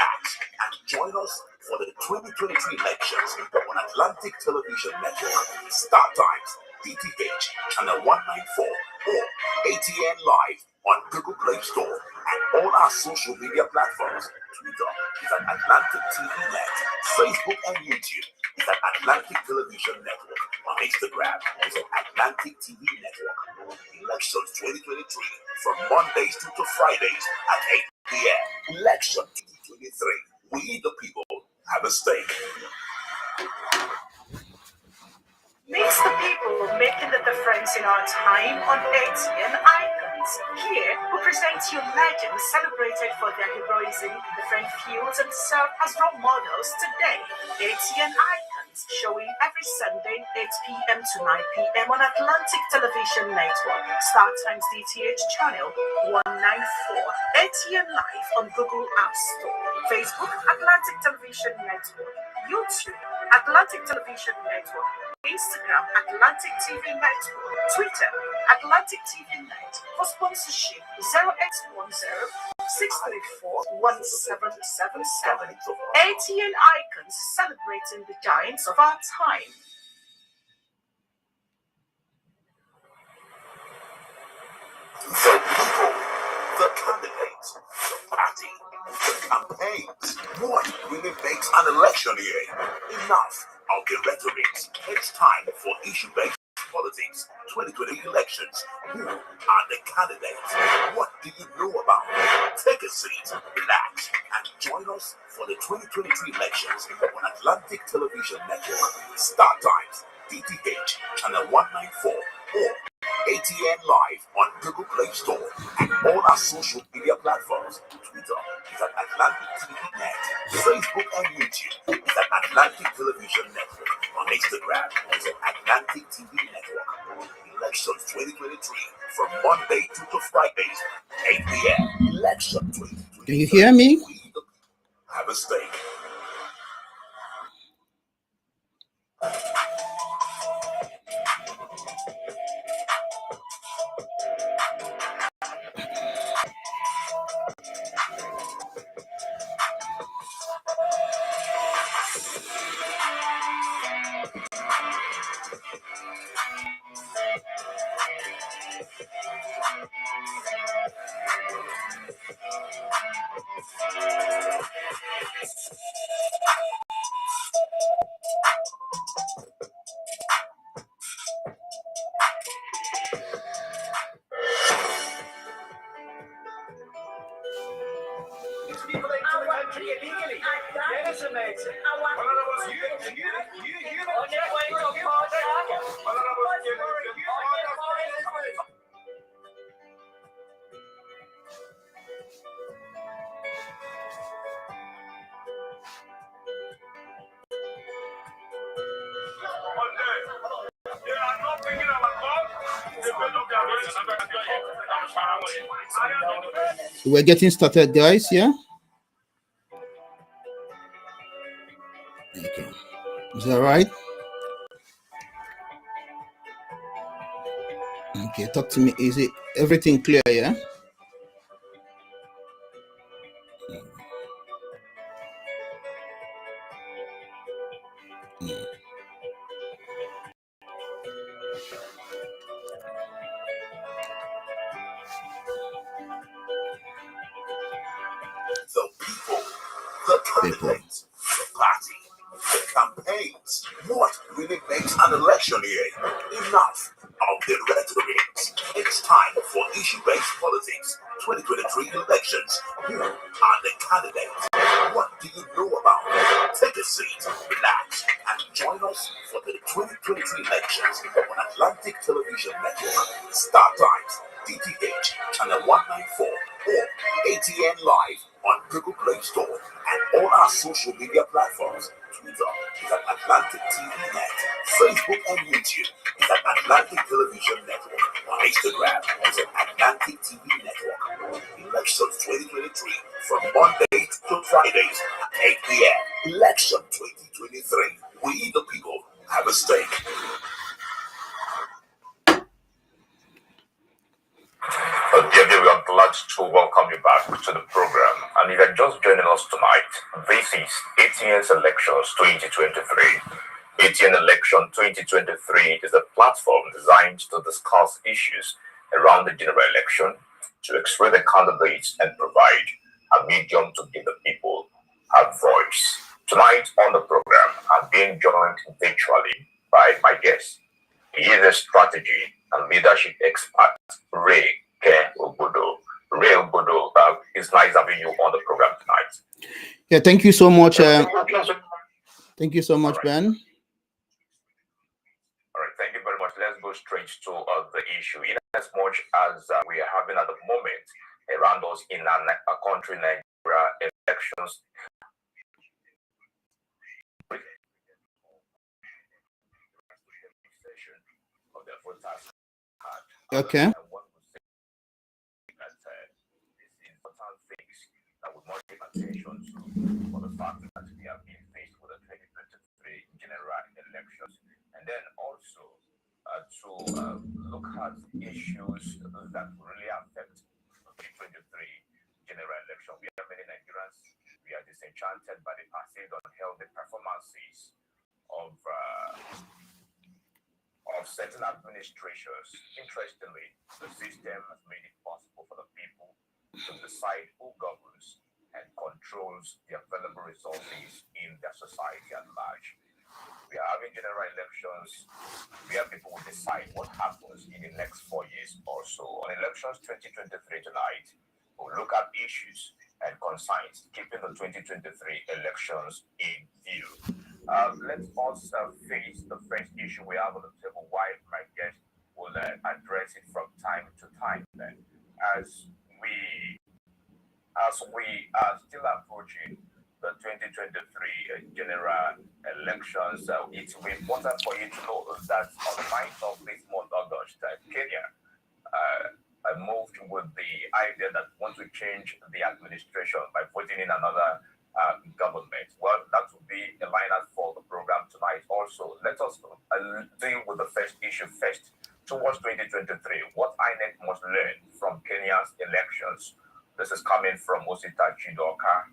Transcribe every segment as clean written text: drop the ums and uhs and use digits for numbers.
Relax and join us for the 2023 elections on Atlantic Television Network. Start times DTH channel 194 or ATN Live on Google Play Store and all our social media platforms. Twitter is at Atlantic TV Net, Facebook and YouTube is at Atlantic Television Network, on Instagram is at Atlantic TV Network. Elections 2023 from Mondays to Fridays at 8 p.m. Election 2023. We the people have a stake. Meets the people making the difference in our time on ATN Icons. Here, we present you legends celebrated for their heroism in different fields and serve as role models today. ATN Icons, showing every Sunday, 8 p.m. to 9 p.m. on Atlantic Television Network. Start times DTH channel 194. ATN Live on Google App Store. Facebook, Atlantic Television Network. YouTube, Atlantic Television Network. Instagram, Atlantic TV Network. Twitter, Atlantic TV Net. For sponsorship, 0810-634-1777. ATN Icons, celebrating the giants of our time. The people, the candidates, the party, the campaigns. What really makes an election year? Enough of the rhetoric. It's time for issue-based politics. 2020 elections. Who are the candidates? What do you know about them? Take a seat, relax, and join us for the 2023 elections on Atlantic Television Network. Start times DTH channel 194 or ATN Live on Google Play Store and all our social media platforms. Twitter is at Atlantic TV Net. Facebook and YouTube is at Atlantic Television Network. On Instagram is at Atlantic TV Network. Elections 2023 from Monday to Fridays, 8 p.m. Election 2023. Can you hear me? Have a stake. So we're getting started, guys. Yeah. Okay. Is that right? Okay. Talk to me. Is it everything clear? Yeah. The people, the candidates, the party, the campaigns. What really makes an election year? Enough of the rhetoric. It's time for issue-based politics. 2023 elections. Who are the candidates? What do you know about them? Take a seat, relax, and join us for the 2023 elections on Atlantic Television Network. Start times DTH channel 194 or ATN Live on Google Play Store and all our social media platforms. Twitter is at Atlantic TV Net. Facebook and YouTube is at Atlantic Television Network. On Instagram is at Atlantic TV Network. Elections 2023 from Mondays to Fridays at 8 p.m. Election 2023. We the people have a stake. Dear, we are glad to welcome you back to the program. And if you're just joining us tonight, this is ATN's Elections 2023. ATN Election 2023 is a platform designed to discuss issues around the general election, to explain the candidates and provide a medium to give the people a voice. Tonight on the program, I'm being joined virtually by my guest. He is a strategy and leadership expert, Ray Ke Obodo. Ray Obodo, it's nice having you on the program tonight. Yeah, thank you so much. Thank you so much, Ben. All right, thank you very much. Let's go straight to the issue. In as much as we are having at the moment around us in our country, Nigeria, elections. Okay. That would not give attention to for the fact that we have been faced with the 2023 general elections, and then also to look at issues that really affect the 2023 general election. We have many Nigerians. We are disenchanted by the perceived unhealthy performances of certain administrations. Interestingly, the system has made it possible for the people to decide who governs and controls the available resources in their society at large. We are having general elections where people will decide what happens in the next 4 years or so. On elections 2023 tonight, we'll look at issues and concerns keeping the 2023 elections in view. Let us face the first issue we have on the table, while my guest will address it from time to time. Then, as we are still approaching the 2023 general elections, it will be important for you to know that on the 9th of this month, August, Kenya moved with the idea that want to change the administration by putting in another government. Well, that will be a lineup for the program tonight. Also, let us deal with the first issue first. Towards 2023, what INEC must learn from Kenya's elections. This is coming from Osita Chidoka.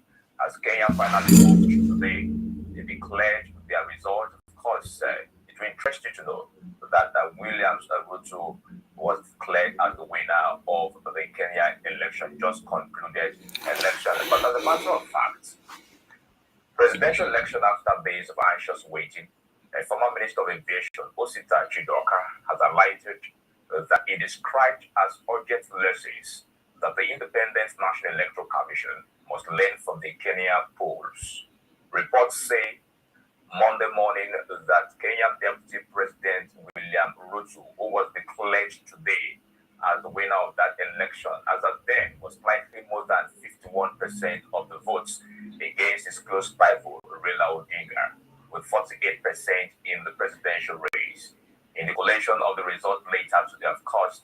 As Kenya finally moved today, they declared their result. Of course, it will interest you to know that Williams Ruto was declared as the winner of the Kenya election, just concluded election. But as a matter of fact, presidential election after days of anxious waiting, a former Minister of Aviation, Osita Chidoka, has highlighted that it is described as urgent lessons that the Independent National Electoral Commission must learn from the Kenya polls. Reports say Monday morning that Kenyan Deputy President William Ruto, who was declared today as the winner of that election, as of then was slightly more than 51% of the votes against his close rival Raila Odinga, with 48% in the presidential race. In the collation of the result later today, of course,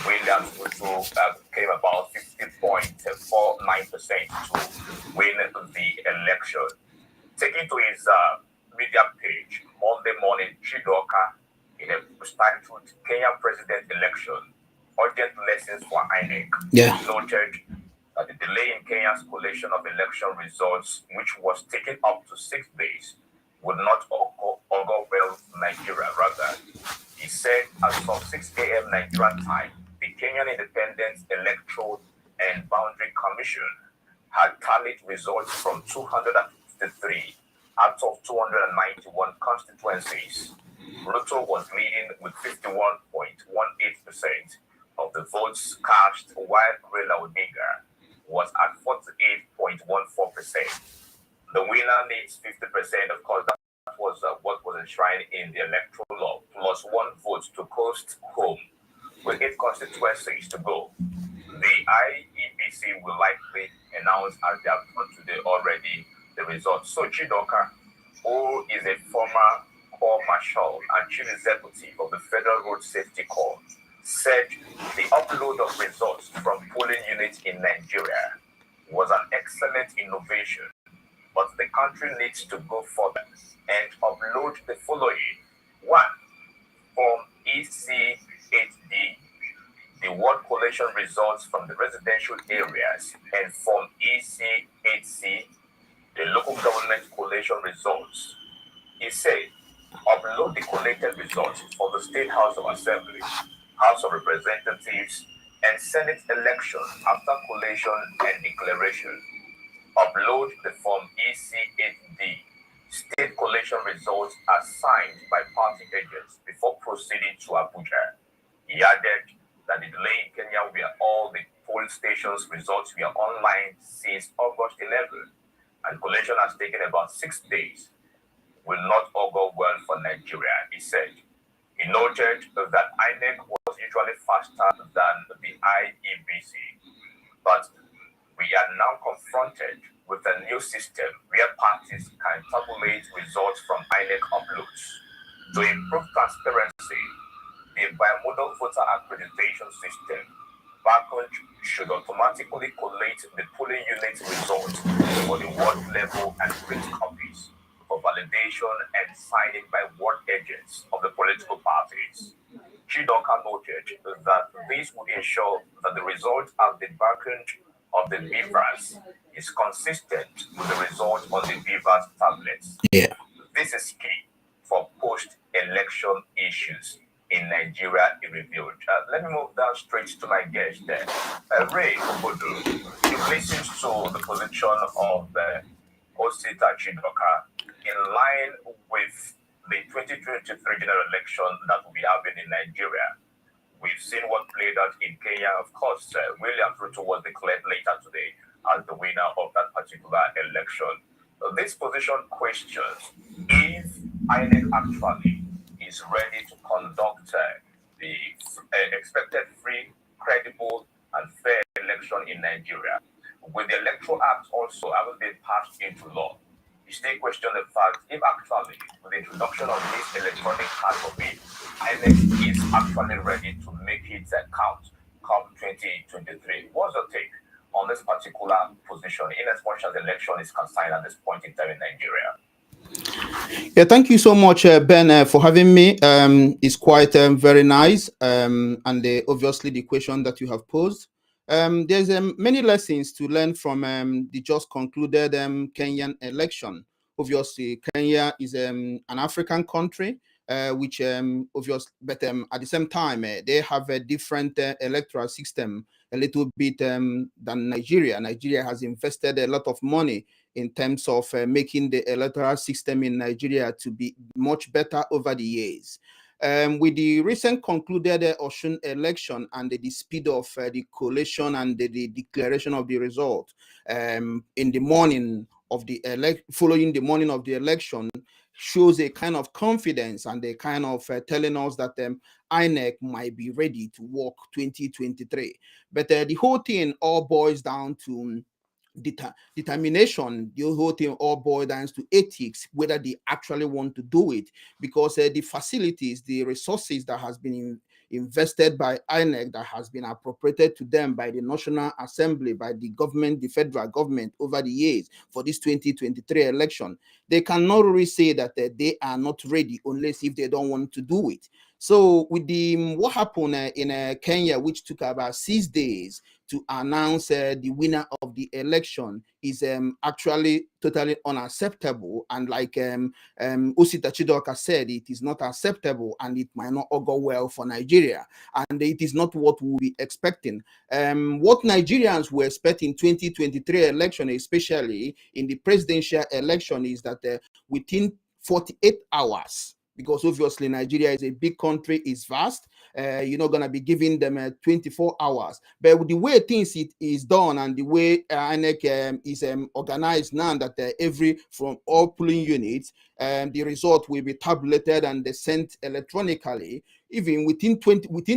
Williams Ruto came about 50.49% to win the election. Taking to his media page, Monday morning, Chidoka, in a titled Kenyan President Election, Urgent Lessons for INEC, noted that the delay in Kenya's collation of election results, which was taken up to 6 days, would not augur well Nigeria. Rather, he said as of 6 a.m. Nigerian time, the Kenyan Independent Electoral and Boundary Commission had tallied results from 253 out of 291 constituencies. Ruto was leading with 51.18% of the votes cast, while Raila Odinga was at 48.14%. The winner needs 50%. Of course, that was what was enshrined in the electoral law, plus 1 vote to coast home, with 8 constituencies to go. The IEBC will likely announce, as they have done today already, the results. So Chidoka, who is a former Corps Marshal and Chief Executive of the Federal Road Safety Corps, said the upload of results from polling units in Nigeria was an excellent innovation, but the country needs to go further and upload the following. 1. Form EC8D the ward collation results from the residential areas, and Form EC8C, the local government collation results. He said, upload the collated results for the State House of Assembly, House of Representatives, and Senate election after collation and declaration. Upload the Form EC8D. State collation results are signed by party agents before proceeding to Abuja. He added that the delay in Kenya where all the polling stations results were online since August 11, and collation has taken about 6 days, will not augur well for Nigeria, he said. He noted that INEC was usually faster than the IEBC, but we are now confronted with a new system where parties can tabulate results from INEC uploads. To improve transparency, the bimodal voter accreditation system, BACON, should automatically collate the polling unit results for the ward level and print copies for validation and signing by ward agents of the political parties. Chidoka noted that this would ensure that the result at the BACON of the BVAS is consistent with the result on the BVAS tablets. Yeah. This is key for post-election issues in Nigeria, he revealed. Let me move down straight to my guest there. Ray Obodo, you listened to the position of Osita Chidoka in line with the 2023 general election that will be happening in Nigeria. We've seen what played out in Kenya. Of course, William Ruto was declared later today as the winner of that particular election. This position questions if INEC actually is ready to conduct the expected free, credible, and fair election in Nigeria. With the Electoral Act also having been passed into law, you still question the fact if actually, with the introduction of this electronic card copy, INEC is actually ready to make it count come 2023. What's your take on this particular position in as much as the election is concerned at this point in time in Nigeria? Yeah, thank you so much, Ben, for having me. It's quite very nice, and obviously the question that you have posed. There's many lessons to learn from the just concluded Kenyan election. Obviously, Kenya is an African country, which obviously, but at the same time, they have a different electoral system, a little bit than Nigeria. Nigeria has invested a lot of money in terms of making the electoral system in Nigeria to be much better over the years. With the recent concluded Osun election and the speed of the collation and the declaration of the result in the morning of the following the morning of the election shows a kind of confidence and a kind of telling us that INEC might be ready to work 2023. But the whole thing all boils down to determination. The whole thing all boils down to ethics, whether they actually want to do it, because the facilities, the resources that has been invested by INEC, that has been appropriated to them by the National Assembly, by the government, the federal government over the years for this 2023 election, they cannot really say that they are not ready unless if they don't want to do it. So with the what happened in Kenya, which took about 6 days to announce the winner of the election, is actually totally unacceptable. And like Osita Chidoka said, it is not acceptable and it might not all go well for Nigeria. And it is not what we be expecting. What Nigerians were expecting 2023 election, especially in the presidential election, is that within 48 hours, because obviously Nigeria is a big country, is vast. You're not going to be giving them 24 hours. But with the way things is done and the way INEC is organized now, that from all polling units, the result will be tabulated and sent electronically. Even within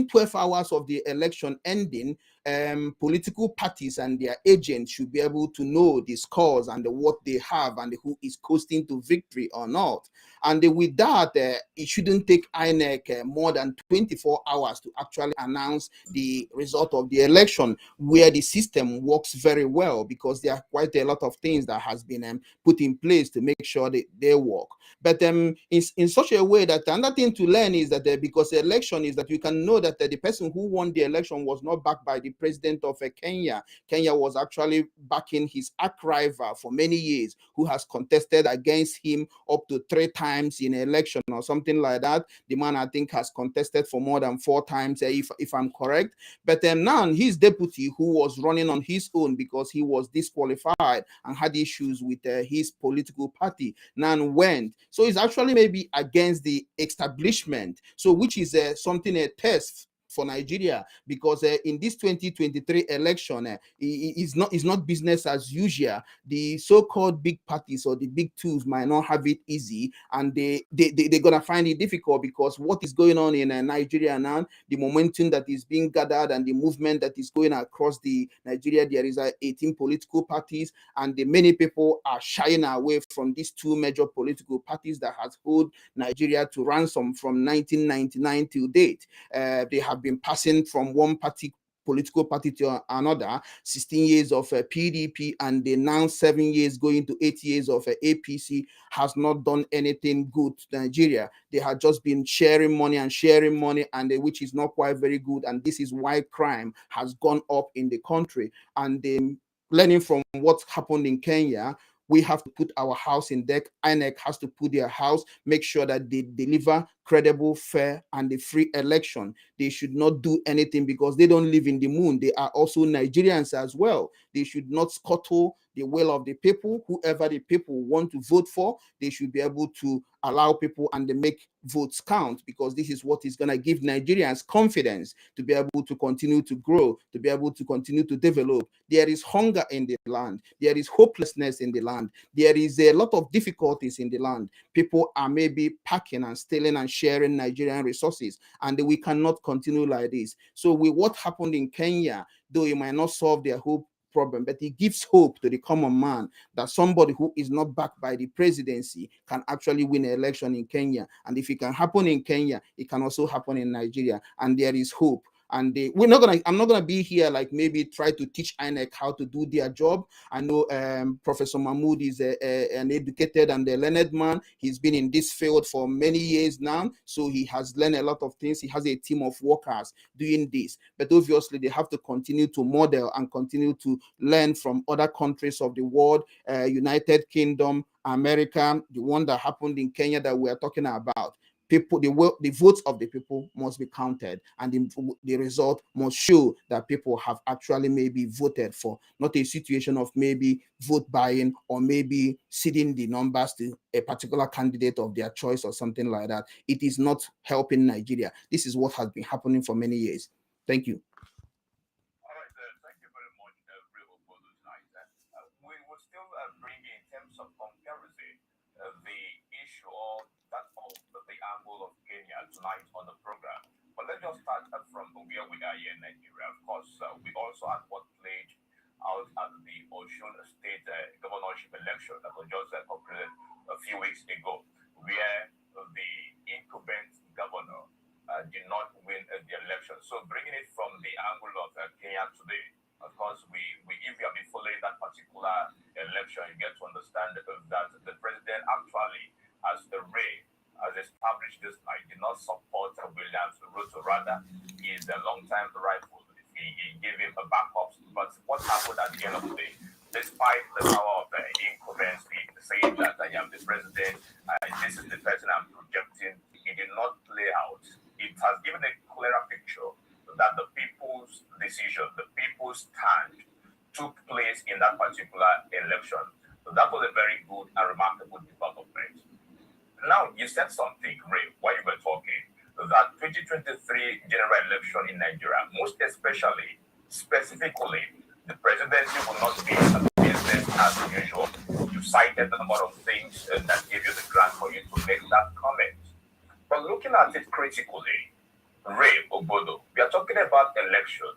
12 hours of the election ending, political parties and their agents should be able to know the scores and what they have and who is coasting to victory or not. And with that, it shouldn't take INEC more than 24 hours to actually announce the result of the election, where the system works very well because there are quite a lot of things that has been put in place to make sure that they work. But in such a way that another thing to learn is that because the election is that you can know that the person who won the election was not backed by the president of Kenya. Kenya was actually backing his arch rival for many years, who has contested against him up to 3 times in an election or something like that. The man, I think, has contested for more than 4 times, if I'm correct. But now his deputy, who was running on his own because he was disqualified and had issues with his political party, now went. So it's actually maybe against the establishment. So which is something, a test for Nigeria, because in this 2023 election, it's not business as usual. The so-called big parties or the big twos might not have it easy, and they're gonna find it difficult, because what is going on in Nigeria now, the momentum that is being gathered and the movement that is going across the Nigeria, there is 18 political parties, and the many people are shying away from these 2 major political parties that has held Nigeria to ransom from 1999 till date. They have been passing from one political party to another, 16 years of PDP, and they now 7 years going to 8 years of APC has not done anything good to Nigeria. They have just been sharing money, and which is not quite very good. And this is why crime has gone up in the country. And learning from what happened in Kenya, we have to put our house in deck. INEC has to put their house, make sure that they deliver credible, fair, and a free election. They should not do anything because they don't live in the moon. They are also Nigerians as well. They should not scuttle the will of the people. Whoever the people want to vote for, they should be able to allow people and they make votes count, because this is what is going to give Nigerians confidence to be able to continue to grow, to be able to continue to develop. There is hunger in the land. There is hopelessness in the land. There is a lot of difficulties in the land. People are maybe packing and stealing and sharing Nigerian resources, and we cannot continue like this. So with what happened in Kenya, though it might not solve their whole problem, but it gives hope to the common man that somebody who is not backed by the presidency can actually win an election in Kenya. And if it can happen in Kenya, it can also happen in Nigeria, and there is hope. And I'm not gonna be here like maybe try to teach INEC how to do their job. I know Professor Mahmoud is an educated and a learned man. He's been in this field for many years now, so he has learned a lot of things. He has a team of workers doing this, but obviously they have to continue to model and continue to learn from other countries of the world, United Kingdom, America, the one that happened in Kenya that we are talking about. People, the votes of the people must be counted, and the result must show that people have actually maybe voted for, not a situation of maybe vote buying or maybe ceding the numbers to a particular candidate of their choice or something like that. It is not helping Nigeria. This is what has been happening for many years. Thank you. All right, thank you very much, Revo, for those lines. We will still bring in terms of comparison the issue of that of the angle of Kenya tonight on the program. But let's just start from where we are here in Nigeria. Of course, we also had what played out at the Osun State governorship election that was just concluded a few weeks ago, where the incumbent governor did not win the election. So bringing it from the angle of Kenya today, of course, if you have been following that particular election, you get to understand that the president actually, as established this night, did not support Williams Ruto. Rather, he is a long-time rival. He gave him a backup. But what happened at the end of the day, despite the power of incumbency, saying that I am the president, this is the person I'm projecting, it did not play out. It has given a clearer picture that the people's decision, the people's stand took place in that particular election. So that was a very good and remarkable development. Now, you said something, Ray, while you were talking, that 2023 general election in Nigeria, most especially, specifically, the presidency will not be a business as usual. You cited a number of things that gave you the grant for you to make that comment. But looking at it critically, Ray Obodo, we are talking about election.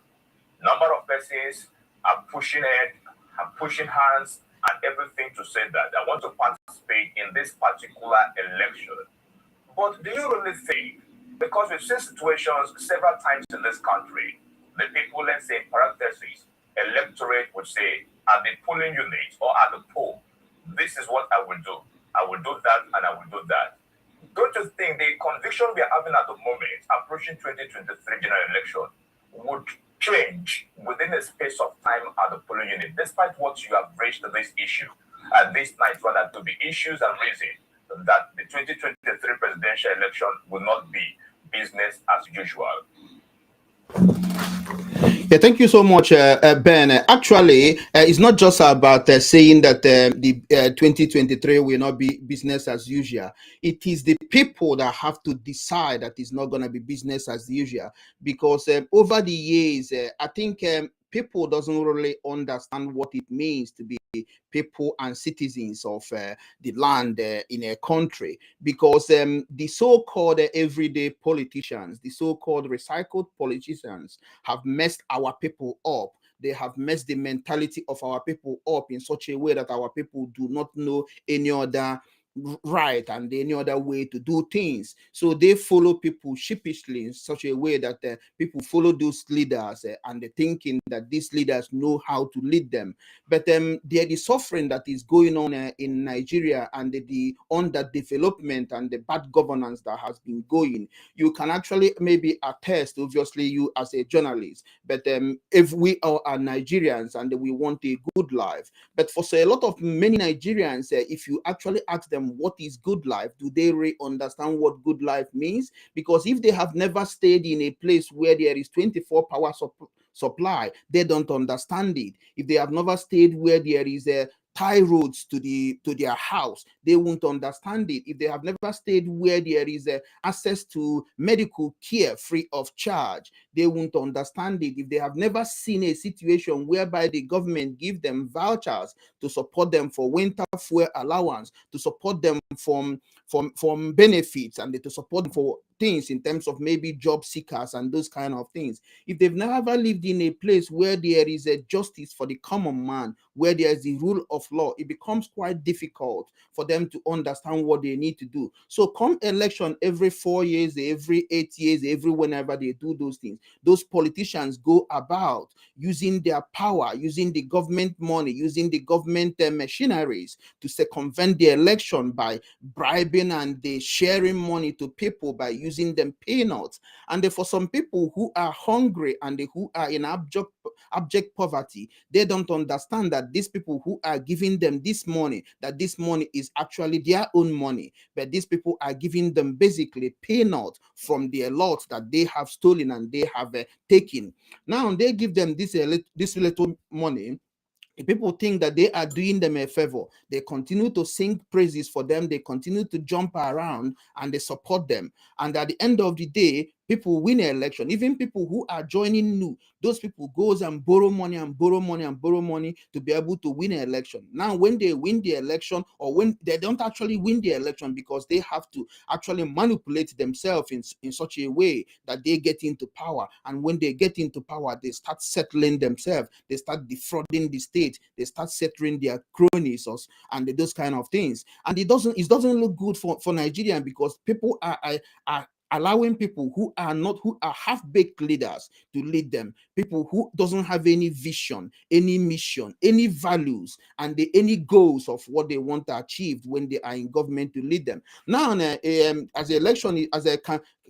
Number of persons are pushing it, are pushing hands and everything to say that I want to participate in this particular election. But do you really think, because we've seen situations several times in this country, the people, let's say in parentheses, electorate would say at the polling unit or at the poll, this is what I will do. I will do that and I will do that. Don't you think the conviction we are having at the moment, approaching 2023 general election, would change within a space of time at the polling unit, despite what you have raised this issue at this night, rather to be issues and reasons that the 2023 presidential election will not be business as usual? Yeah, thank you so much, Ben. Actually, it's not just about saying that the 2023 will not be business as usual. It is the people that have to decide that it's not going to be business as usual. Because over the years, I think people doesn't really understand what it means to be people and citizens of the land in a country, because the so-called everyday politicians, the so-called recycled politicians, have messed our people up. They have messed the mentality of our people up in such a way that our people do not know any other right and any other way to do things. So they follow people sheepishly in such a way that people follow those leaders and they're thinking that these leaders know how to lead them. But the suffering that is going on in Nigeria and the underdevelopment and the bad governance that has been going, you can actually maybe attest, obviously you as a journalist, but if we are Nigerians and we want a good life, but for a lot of many Nigerians, if you actually ask them what is good life, do they really understand what good life means? Because if they have never stayed in a place where there is 24 power supply, they don't understand it. If they have never stayed where there is a tie roads to their house, they won't understand it. If they have never stayed where there is access to medical care free of charge, they won't understand it. If they have never seen a situation whereby the government give them vouchers to support them for winter fuel allowance, to support them from benefits, and to support them for things in terms of maybe job seekers and those kind of things, if they've never lived in a place where there is a justice for the common man, where there is the rule of law, it becomes quite difficult for them to understand what they need to do. So come election every 4 years, every 8 years, every whenever they do those things, those politicians go about using their power, using the government money, using the government machineries to circumvent the election by bribing and they sharing money to people by using them peanuts. And for some people who are hungry and who are in abject poverty, they don't understand that these people who are giving them this money, that this money is actually their own money, but these people are giving them basically peanuts from their lot that they have stolen and they have taken. Now they give them this little money. People think that they are doing them a favor. They continue to sing praises for them. They continue to jump around and they support them. And at the end of the day, people win an election. Even people who are joining new, those people goes and borrow money and borrow money and borrow money to be able to win an election. Now, when they win the election, or when they don't actually win the election because they have to actually manipulate themselves in such a way that they get into power. And when they get into power, they start settling themselves. They start defrauding the state. They start settling their cronies and those kind of things. And it doesn't look good for Nigeria, because people are allowing people who are half-baked leaders to lead them, people who doesn't have any vision, any mission, any values, and any goals of what they want to achieve when they are in government to lead them. Now, as the election, as a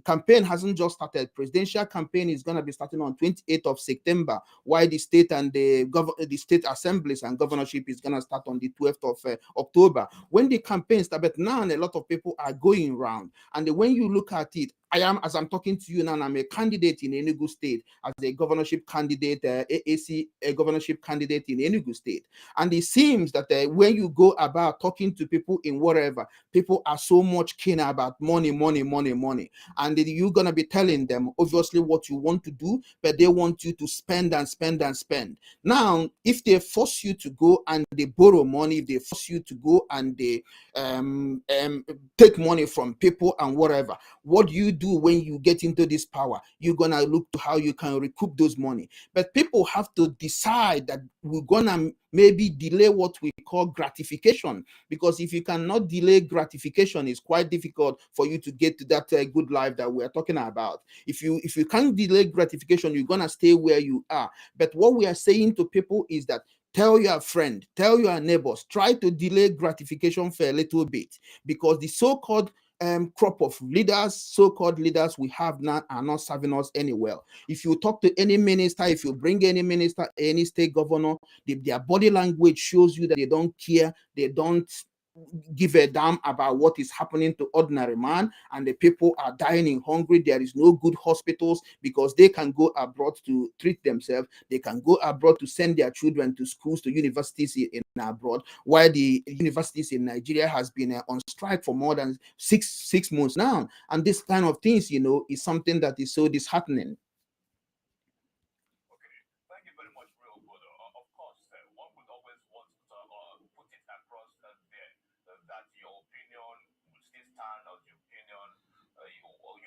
campaign hasn't just started, presidential campaign is going to be starting on 28th of September, while the state and the state assemblies and governorship is going to start on the 12th of October. When the campaign started, now a lot of people are going around, and when you look at it, as I'm talking to you now, I'm a candidate in Enugu State, as a governorship candidate, AAC, a governorship candidate in Enugu State. And it seems that when you go about talking to people in whatever, people are so much keen about money. And you're going to be telling them, obviously, what you want to do, but they want you to spend and spend and spend. Now, if they force you to go and they borrow money, if they force you to go and they take money from people and whatever, what do you do do when you get into this power? You're gonna look to how you can recoup those money. But people have to decide that we're gonna maybe delay what we call gratification, because if you cannot delay gratification, it's quite difficult for you to get to that good life that we're talking about. If you can't delay gratification, you're gonna stay where you are. But what we are saying to people is that tell your friend, tell your neighbors, try to delay gratification for a little bit, because the so-called crop of leaders, so-called leaders we have now are not serving us any well. If you talk to any minister, if you bring any minister, any state governor, their body language shows you that they don't care, they don't give a damn about what is happening to ordinary man, and the people are dying in hunger. There is no good hospitals because they can go abroad to treat themselves. They can go abroad to send their children to schools, to universities in abroad, while the universities in Nigeria has been on strike for more than six months now. And this kind of things, is something that is so disheartening. Okay, thank you very much, real brother. Of course, one would always want to put it across there that your opinion will still stand as your opinion.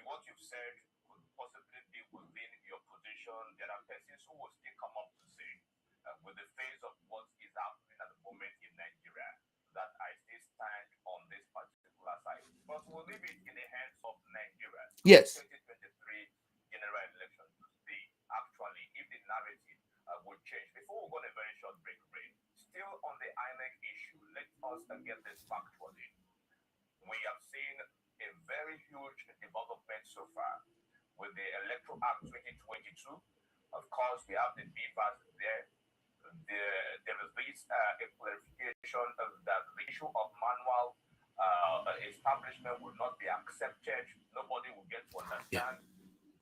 What you've said could possibly be within your position. There are persons who will still come up to say, with the face of what is happening at the moment in Nigeria, that I still stand on this particular side. But we'll leave it in the hands of Nigeria. Yes. 2023 general election to see actually if the narrative would change. Before we go on a very short break, still on the INEC issue, let us get this factually. We have seen a very huge development so far with the Electoral Act 2022. Of course, we have the BVAS there. There is this a clarification that the issue of manual establishment will not be accepted. Nobody will get to understand.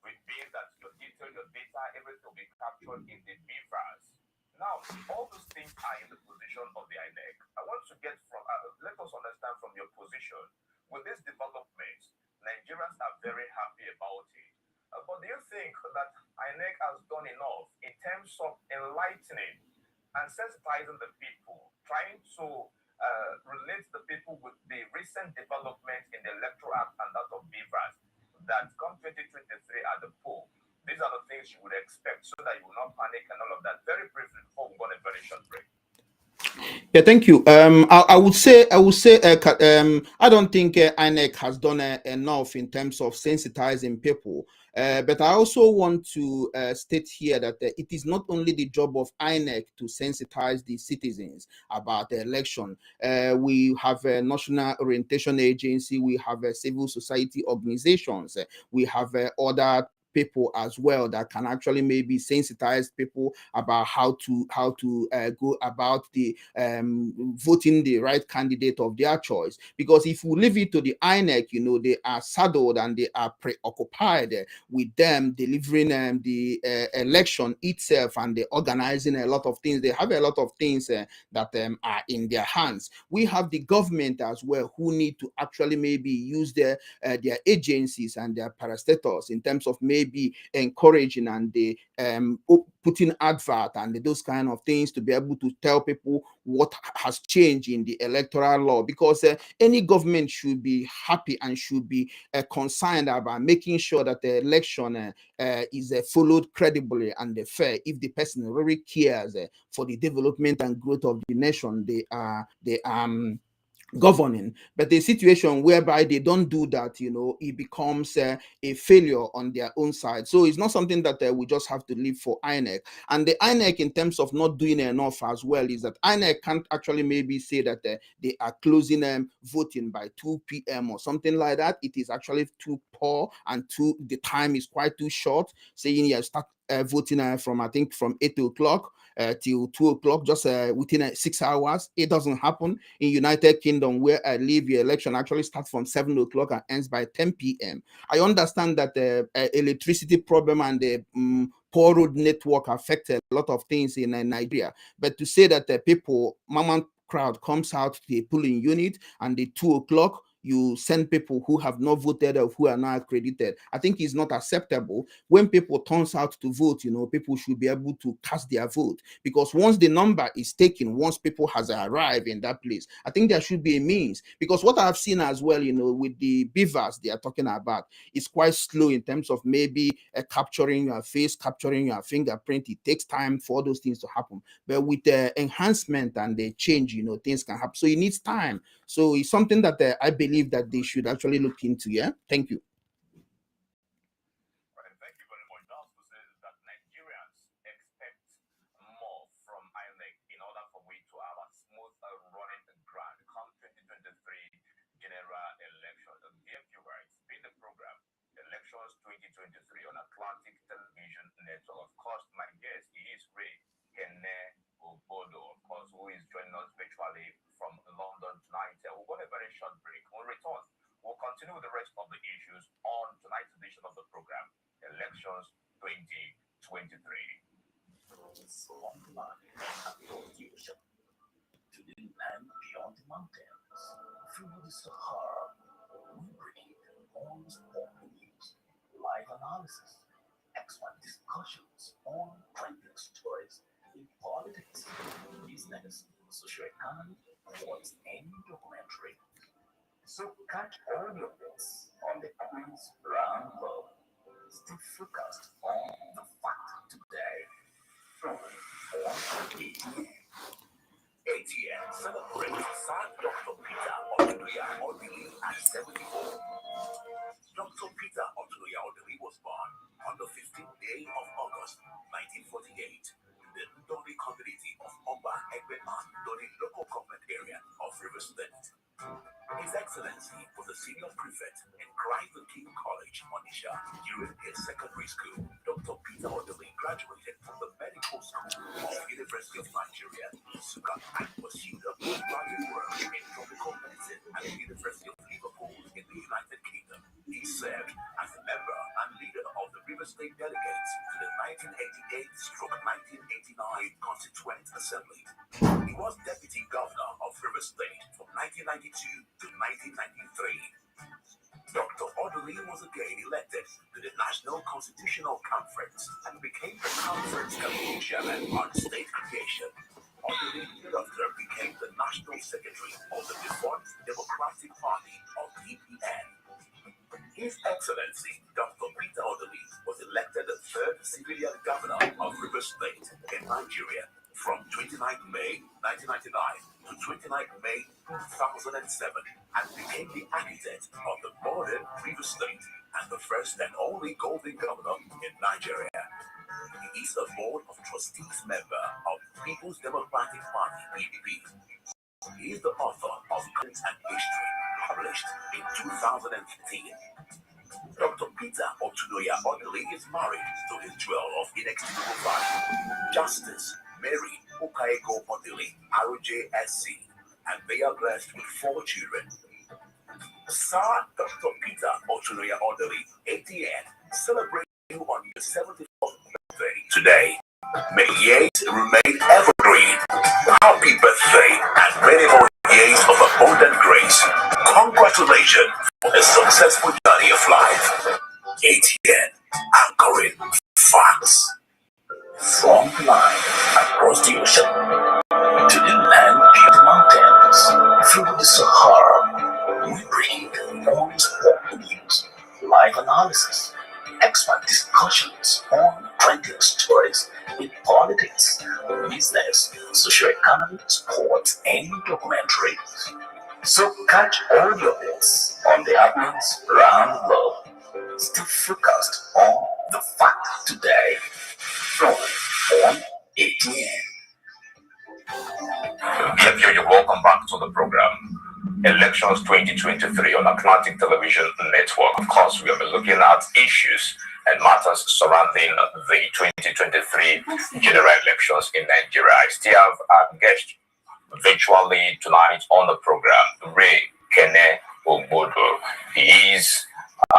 Which means that your detail, your data, everything will be captured in the BVAS. Now, all those things are in the position of the INEC. I want to get from, let us understand from your position. With this development, Nigerians are very happy about it. But do you think that INEC has done enough in terms of enlightening and sensitizing the people, trying to relate the people with the recent development in the Electoral Act and that of BVAS, that come 2023 at the poll, these are the things you would expect so that you will not panic and all of that? Very briefly before we go on a very short break. Yeah, thank you. I would say, I don't think INEC has done enough in terms of sensitizing people. But I also want to state here that it is not only the job of INEC to sensitize the citizens about the election. We have a National Orientation Agency, we have civil society organizations, we have other people as well that can actually maybe sensitize people about how to go about the voting the right candidate of their choice. Because if we leave it to the INEC, they are saddled and they are preoccupied with them delivering the election itself, and they organizing a lot of things. They have a lot of things that are in their hands. We have the government as well, who need to actually maybe use their agencies and their parastatals in terms of maybe encouraging and the putting advert and those kind of things to be able to tell people what has changed in the electoral law. Because any government should be happy and should be concerned about making sure that the election is followed credibly and fair. If the person really cares for the development and growth of the nation, they are governing. But the situation whereby they don't do that, it becomes a failure on their own side. So it's not something that we just have to leave for INEC. And the INEC, in terms of not doing enough as well, is that INEC can't actually maybe say that they are closing voting by 2 p.m. or something like that. It is actually too poor, and the time is quite too short, saying you start voting from 8 o'clock till 2 o'clock, just within 6 hours. It doesn't happen in United Kingdom, where I live. Your election actually starts from 7 o'clock and ends by 10 p.m. I understand that the electricity problem and the poor road network affect a lot of things in Nigeria. But to say that the people, crowd comes out to the polling unit and the 2 o'clock, you send people who have not voted or who are not accredited. I think it's not acceptable. When people turns out to vote, people should be able to cast their vote, because once the number is taken, once people has arrived in that place, I think there should be a means. Because what I've seen as well, with the beavers they are talking about, it's quite slow in terms of maybe capturing your face, capturing your fingerprint. It takes time for all those things to happen. But with the enhancement and the change, things can happen. So it needs time. So it's something that I believe that they should actually look into. Yeah. Thank you. Right, thank you very much. That also says that Nigerians expect more from INEC in order for we to have a smooth running ground come 2023 general elections. And dear viewers, in the program Elections 2023 on Atlantic Television Network. Of course, my guest is Ray Kene Obodo, of course, who is joining us virtually from London tonight. We'll go on a very short break. When we return, we'll continue with the rest of the issues on tonight's edition of the program, Elections 2023. Long line across the ocean, to the land beyond the mountains, through the Sahara, we bring almost all the news, live analysis, expert discussions on trending stories in politics, business, socio-economy, sports, and documentary. So catch all your bits on the Queen's Round Low. Stay focused on the fact today. From ATN celebrates Sir Dr. Peter Oduya Odili at 74. Dr. Peter Oduya Odili was born on the 15th day of August, 1948, in the Ndori community of Oba Egbeman, Ndori local government area of Rivers State. His Excellency was a senior prefect in Christ the King College, Onitsha. During his secondary school, Dr. Peter Odili graduated from the medical school of University of Nigeria, Nsukka, and pursued a postgraduate work in tropical medicine at the University of Liverpool in the United Kingdom. He served as a member and leader of the River State delegates to the 1988-1989 Constituent Assembly. He was Deputy Governor of River State from 1992 to 1993. Dr. Odili was again elected to the National Constitutional Conference and became the conference committee chairman on state creation. Odili thereafter became the National Secretary of the defunct Democratic Party of DPN. His Excellency, Dr. Peter Odili, was elected the third civilian governor of River State in Nigeria from 29th May 1999 to 29th May 2007 and became the architect of the modern River State and the first and only golden governor in Nigeria. He is a Board of Trustees member of the People's Democratic Party, PDP. He is the author of Currents and History, published in 2015. Dr. Peter Oduya Odili is married to his jewel of inextinguishable value, Justice Mary Okaeko Odili, RJSC, and they are blessed with 4 children. Sir Dr. Peter Oduya Odili, ATN, celebrating you on your 74th birthday today. May years remain evergreen. Happy birthday and many more years of abundant grace. Congratulations for a successful journey of life. ATN, anchoring facts. From the line across the ocean, to the land beyond the mountains, through the Sahara, we bring almost all the news, live analysis, expert discussions on trending stories in politics, business, socio-economy, sports, and documentaries. So catch all your bits on the happenings around the globe. Stay focused on the fact today. From ATN. You're welcome back to the program. Elections 2023 on Atlantic Television Network. Of course, we have been looking at issues and matters surrounding the 2023 general elections in Nigeria. I still have a guest virtually tonight on the program, Ray Kene Obodo. He is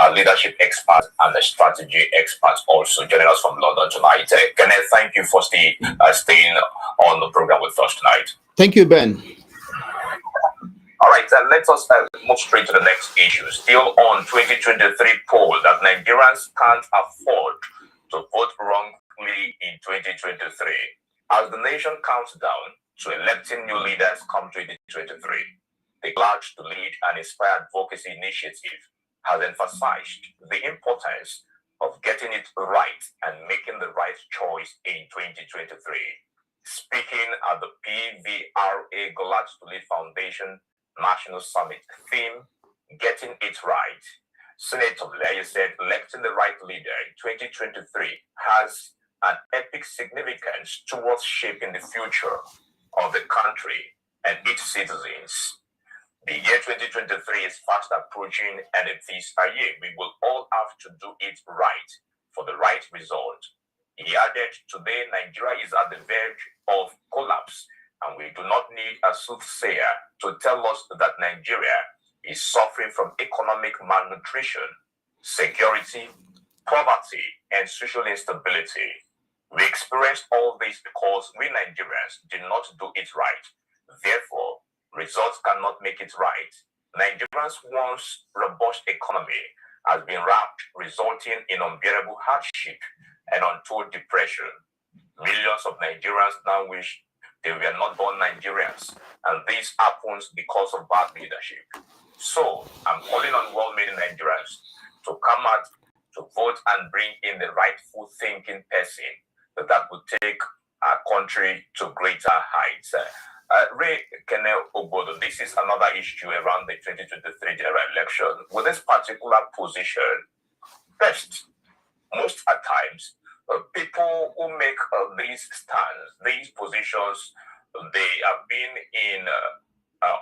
a leadership expert and a strategy expert, also joining us from London tonight. Kenneth, thank you for staying on the program with us tonight. Thank you, Ben. All right, let us move straight to the next issue. Still on 2023 poll that Nigerians can't afford to vote wrongly in 2023. As the nation counts down to electing new leaders come 2023, the Pledge to Lead and Inspire Advocacy Initiative has emphasized the importance of getting it right and making the right choice in 2023. Speaking at the PVRA Pledge to Lead Foundation National Summit theme, Getting It Right, Senator Leye said electing the right leader in 2023 has an epic significance towards shaping the future of the country and its citizens. The year 2023 is fast approaching, and it is a year we will all have to do it right for the right result. He added, today Nigeria is at the verge of collapse, and we do not need a soothsayer to tell us that Nigeria is suffering from economic malnutrition, security, poverty, and social instability. We experienced all this because we Nigerians did not do it right. Therefore, results cannot make it right. Nigerians' once robust economy has been wrapped, resulting in unbearable hardship and untold depression. Millions of Nigerians now wish they were not born Nigerians, and this happens because of bad leadership. So, I'm calling on well-meaning Nigerians to come out to vote and bring in the rightful thinking person that will take our country to greater heights. Ray Kenel Obodo, this is another issue around the 2023 general election. With this particular position, first, most at times, people who make these stands, these positions, they have been in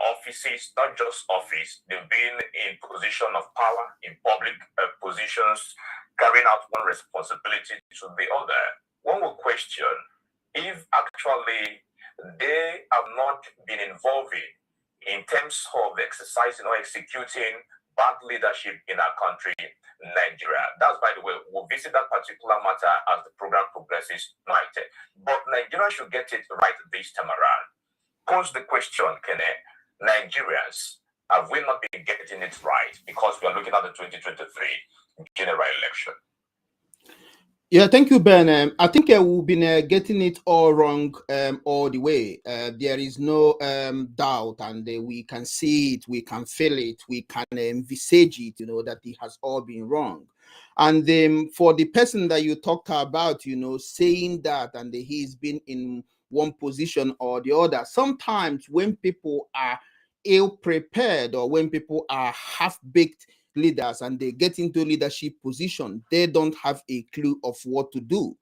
offices, not just office, they've been in position of power, in public positions, carrying out one responsibility to the other. One will question if actually they have not been involving in terms of exercising or executing bad leadership in our country, Nigeria. That's, by the way, we'll visit that particular matter as the program progresses tonight. But Nigeria should get it right this time around. Pose the question, Kene, Nigerians, have we not been getting it right because we are looking at the 2023 general election? Yeah, thank you, Ben. I think we've been getting it all wrong all the way. There is no doubt, and we can see it, we can feel it, we can envisage it, that it has all been wrong. And for the person that you talked about, saying that, and he's been in one position or the other, sometimes when people are ill-prepared or when people are half-baked leaders and they get into leadership position, they don't have a clue of what to do.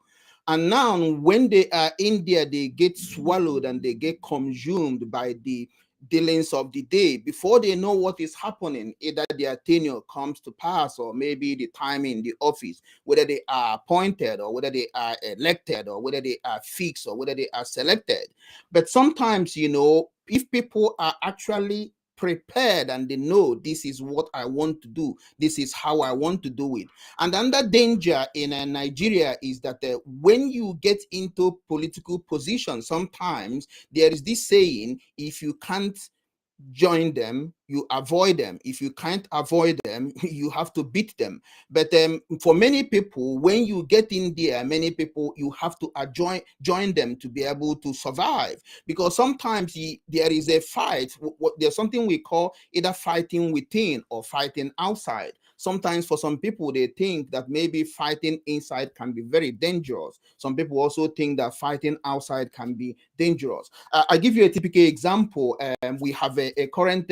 And now when they are in there, they get swallowed and they get consumed by the dealings of the day. Before they know what is happening, either their tenure comes to pass or maybe the time in the office, whether they are appointed or whether they are elected or whether they are fixed or whether they are selected. But sometimes, if people are actually prepared and they know this is what I want to do, this is how I want to do it. And another danger in Nigeria is that when you get into political position, sometimes there is this saying, if you can't join them, you avoid them. If you can't avoid them, you have to beat them. But for many people, when you get in there, many people, you have to join them to be able to survive, because sometimes there is a fight. There's something we call either fighting within or fighting outside. Sometimes for some people, they think that maybe fighting inside can be very dangerous. Some people also think that fighting outside can be dangerous. I'll give you a typical example. We have a current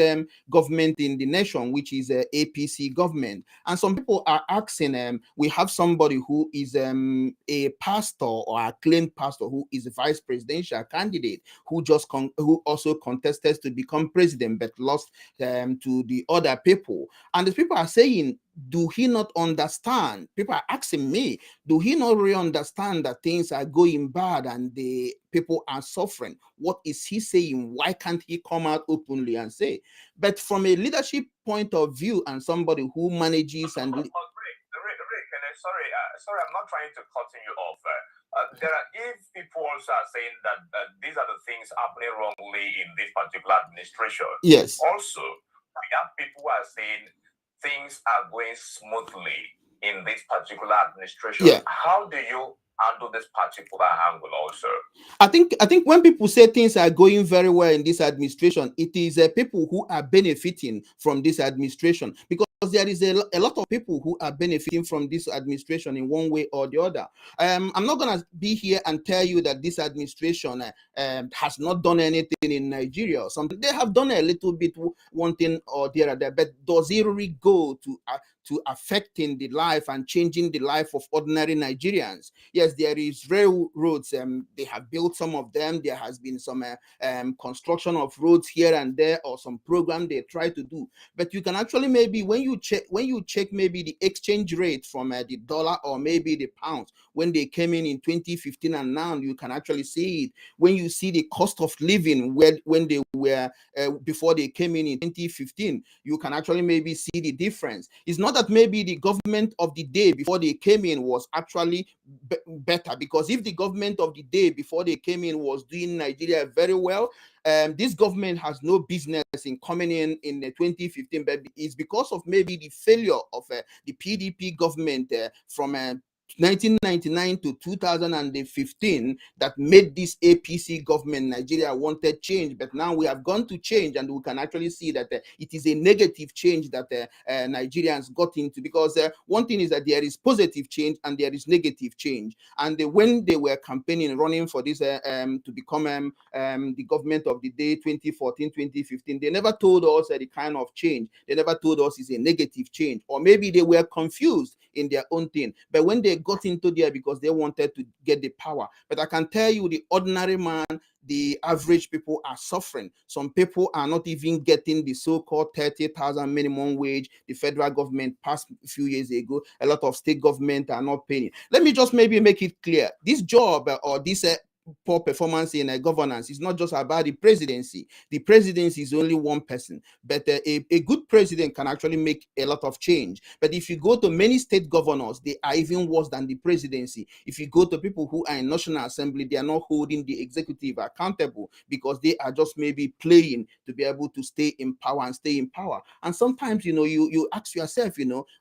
government in the nation, which is a APC government. And some people are asking, we have somebody who is a pastor or a acclaimed pastor who is a vice presidential candidate who also contested to become president but lost to the other people. And the people are saying, do he not understand? People are asking me, do he not really understand that things are going bad and the people are suffering? What is he saying? Why can't he come out openly and say? But from a leadership point of view and somebody who manages and... Sorry, I'm not trying to cut you off. If people also are saying that these are the things happening wrongly in this particular administration, Yes. also we have people who are saying things are going smoothly in this particular administration. Yeah. How do you handle this particular angle also? I think when people say things are going very well in this administration, it is people who are benefiting from this administration, because there is a lot of people who are benefiting from this administration in one way or the other. I'm not gonna be here and tell you that this administration has not done anything in Nigeria or something. They have done a little bit, one thing or the other, but does it really go to affecting the life and changing the life of ordinary Nigerians? Yes, there is railroads. They have built some of them. There has been some construction of roads here and there, or some program they try to do. But you can actually, maybe when you check maybe the exchange rate from the dollar or maybe the pounds when they came in 2015 and now, you can actually see it. When you see the cost of living when they were before they came in 2015, you can actually maybe see the difference. It's not that maybe the government of the day before they came in was actually better, because if the government of the day before they came in was doing Nigeria very well, this government has no business in coming in 2015, but it's because of maybe the failure of the PDP government from 1999 to 2015 that made this APC government. Nigeria wanted change, but now we have gone to change, and we can actually see that it is a negative change that Nigerians got into, because one thing is that there is positive change and there is negative change. And when they were campaigning, running for this to become the government of the day 2014, 2015, they never told us the kind of change. They never told us it's a negative change, or maybe they were confused in their own thing. But when they got into there, because they wanted to get the power. But I can tell you, the ordinary man, the average people are suffering. Some people are not even getting the so-called 30,000 minimum wage the federal government passed a few years ago. A lot of state government are not paying. Let me just maybe make it clear. This job or this poor performance in governance is not just about the presidency. The presidency is only one person, but a good president can actually make a lot of change. But if you go to many state governors, they are even worse than the presidency. If you go to people who are in National Assembly, they are not holding the executive accountable, because they are just maybe playing to be able to stay in power and stay in power. And sometimes, you ask yourself,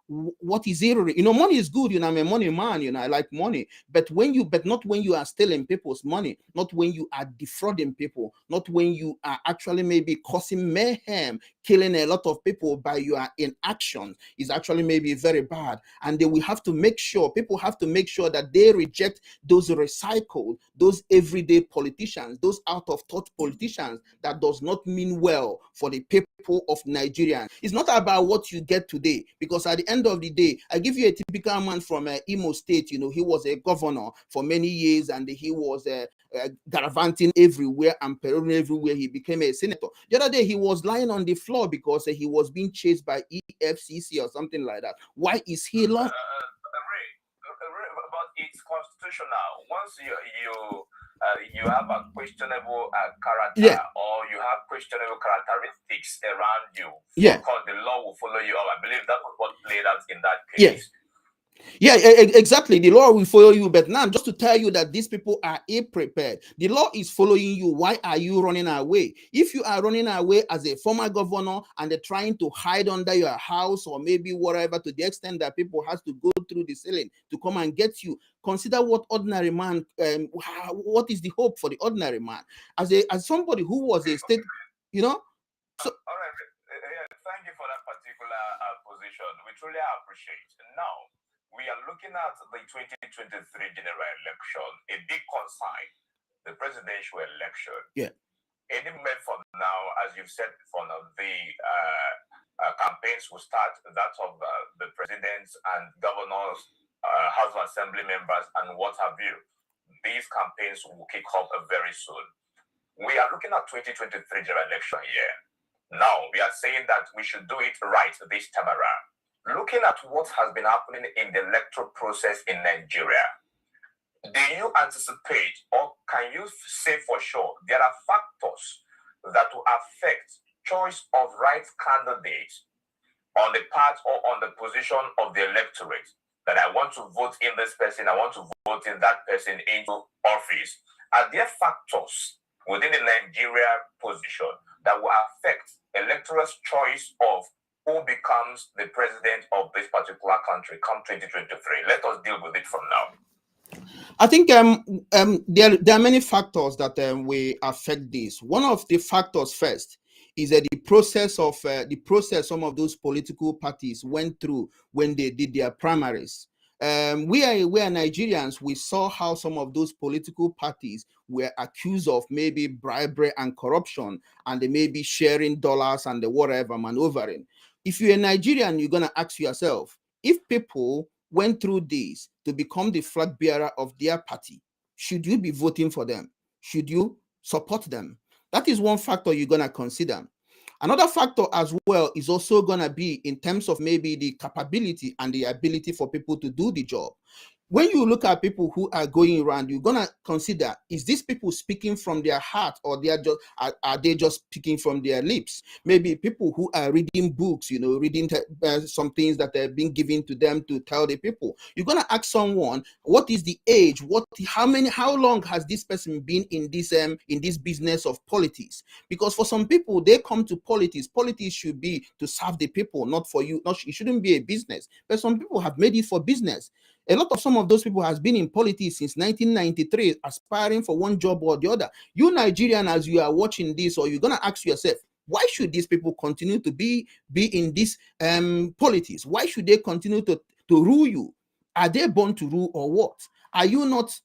what is it? Money is good. I'm a money man. I like money. But not when you are stealing people's money, not when you are defrauding people, not when you are actually maybe causing mayhem, killing a lot of people by your inaction, is actually maybe very bad. And they will have to make sure, people have to make sure that they reject those recycled, those everyday politicians, those out of touch politicians that does not mean well for the people of Nigeria. It's not about what you get today, because at the end of the day, I give you a typical man from Imo State. He was a governor for many years, and he was gallivanting everywhere and parading everywhere. He became a senator. The other day, he was lying on the floor because he was being chased by EFCC or something like that. Why is he lost? But it's constitutional. Once you have a questionable character, or you have questionable characteristics around you, because the law will follow you up. I believe that was what played out in that case. Yeah, exactly. The law will follow you. But now, just to tell you that these people are ill-prepared. The law is following you. Why are you running away? If you are running away as a former governor and they're trying to hide under your house or maybe whatever, to the extent that people has to go through the ceiling to come and get you, consider what ordinary man, what is the hope for the ordinary man? As somebody who was a state, So, all right. Thank you for that particular position. We truly appreciate. Now, we are looking at the 2023 general election, a big concern, the presidential election. Any moment from now, as you've said, from the campaigns will start, that of the presidents and governors, House of Assembly members, and what have you. These campaigns will kick off very soon. We are looking at 2023 general election here. Now, we are saying that we should do it right this time around. Looking at what has been happening in the electoral process in Nigeria, do you anticipate, or can you say for sure, there are factors that will affect choice of right candidates on the part or on the position of the electorate? that I want to vote in this person, I want to vote in that person into office, are there factors within the Nigeria position that will affect electorals' choice of who becomes the president of this particular country come 2023? Let us deal with it from now. I think there are many factors that will affect this. One of the factors first is the process some of those political parties went through when they did their primaries. We are Nigerians. We saw how some of those political parties were accused of maybe bribery and corruption, and they may be sharing dollars and the whatever maneuvering. If you're a Nigerian, you're gonna ask yourself, if people went through this to become the flag bearer of their party, should you be voting for them? Should you support them? That is one factor you're going to consider. Another factor as well is also going to be in terms of maybe the capability and the ability for people to do the job. When you look at people who are going around, you're gonna consider, is these people speaking from their heart, or are they just speaking from their lips? Maybe people who are reading books, reading some things that are being given to them to tell the people. You're gonna ask someone, what is the age? How long has this person been in this business of politics? Because for some people, they come to politics. Politics should be to serve the people, not for you. It shouldn't be a business. But some people have made it for business. Some of those people has been in politics since 1993, aspiring for one job or the other. You Nigerian, as you are watching this, or you're gonna ask yourself, why should these people continue to be in this politics? Why should they continue to rule you? Are they born to rule, or what? Are you not?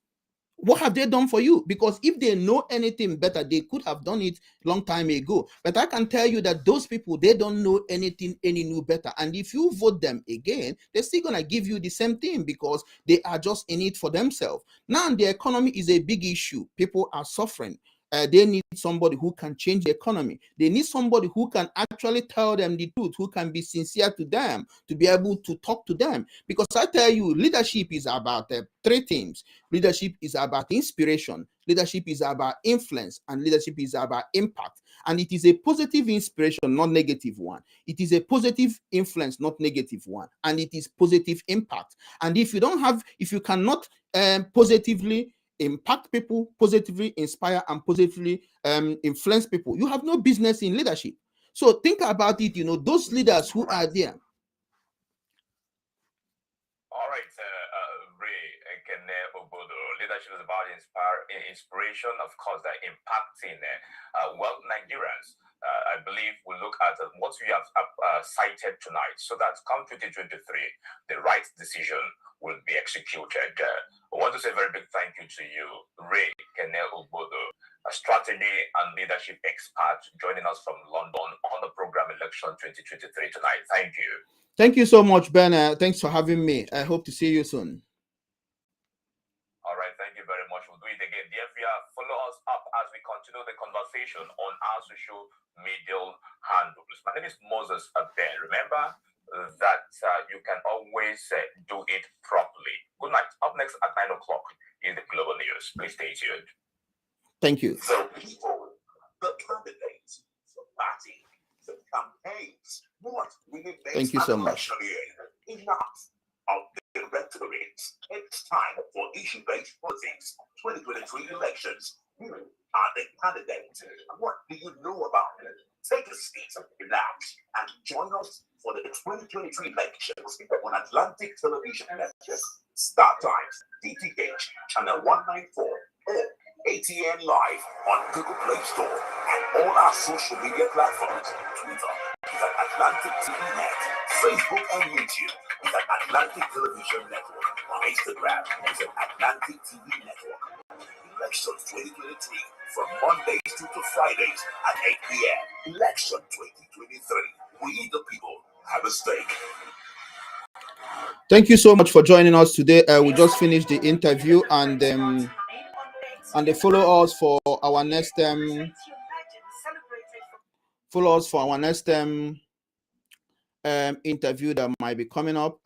What have they done for you? Because if they know anything better, they could have done it long time ago. But I can tell you that those people, they don't know anything any new better. And if you vote them again, they're still going to give you the same thing, because they are just in it for themselves. Now, the economy is a big issue. People are suffering. They need somebody who can change the economy. They need somebody who can actually tell them the truth, who can be sincere to them, to be able to talk to them. Because I tell you, leadership is about three things. Leadership is about inspiration, leadership is about influence, and leadership is about impact. And it is a positive inspiration, not negative one. It is a positive influence, not negative one. And it is positive impact. And if you cannot positively impact people, positively inspire, and positively influence people, you have no business in leadership. So think about it, those leaders who are there. All right, Ray Ekene Obodo, leadership is about inspiration, of course, that impacting Nigerians. I believe we look at what we have cited tonight, so that come 2023, the right decision will be executed. I want to say a very big thank you to you, Ray Ekene Obodo, a strategy and leadership expert, joining us from London on the program Election 2023 tonight. Thank you. Thank you so much, Ben. Thanks for having me. I hope to see you soon. All right, thank you very much. We'll do it again. Dear viewer, follow us up as we continue the conversation on our social media handles. My name is Moses Abel. Remember that you can always do it properly. Good night. Up next at 9 o'clock in the Global News. Please stay tuned. Thank you. The people, the candidates, the party, the campaigns. What really makes Thank you so much. Enough of the rhetoric. It's time for issue-based politics. 2023 elections. Who are the candidates? What do you know about them? Take a seat, relax, and join us for the 2023 elections on Atlantic Television Network. Start times, DTH, channel 194, or ATN Live on Google Play Store and all our social media platforms. Twitter is at Atlantic TV Net. Facebook and YouTube is at Atlantic Television Network. On Instagram is at Atlantic TV Network. Elections 2023 from Mondays to Fridays at 8 p.m. Election 2023. We the people have a stake. Thank you so much for joining us today. We just finished the interview, and they follow us for our next interview that might be coming up.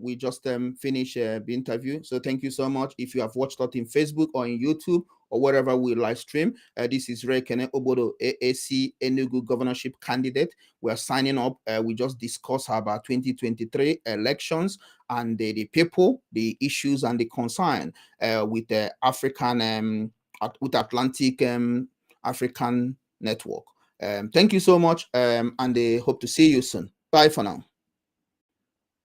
We just finished the interview, so thank you so much. If you have watched it in Facebook or in YouTube or wherever we live stream. This is Rekene Obodo, AAC Enugu governorship candidate. We are signing up. We just discussed about 2023 elections and the people, the issues, and the concern with the African, with Atlantic African Network. Thank you so much, and I hope to see you soon. Bye for now.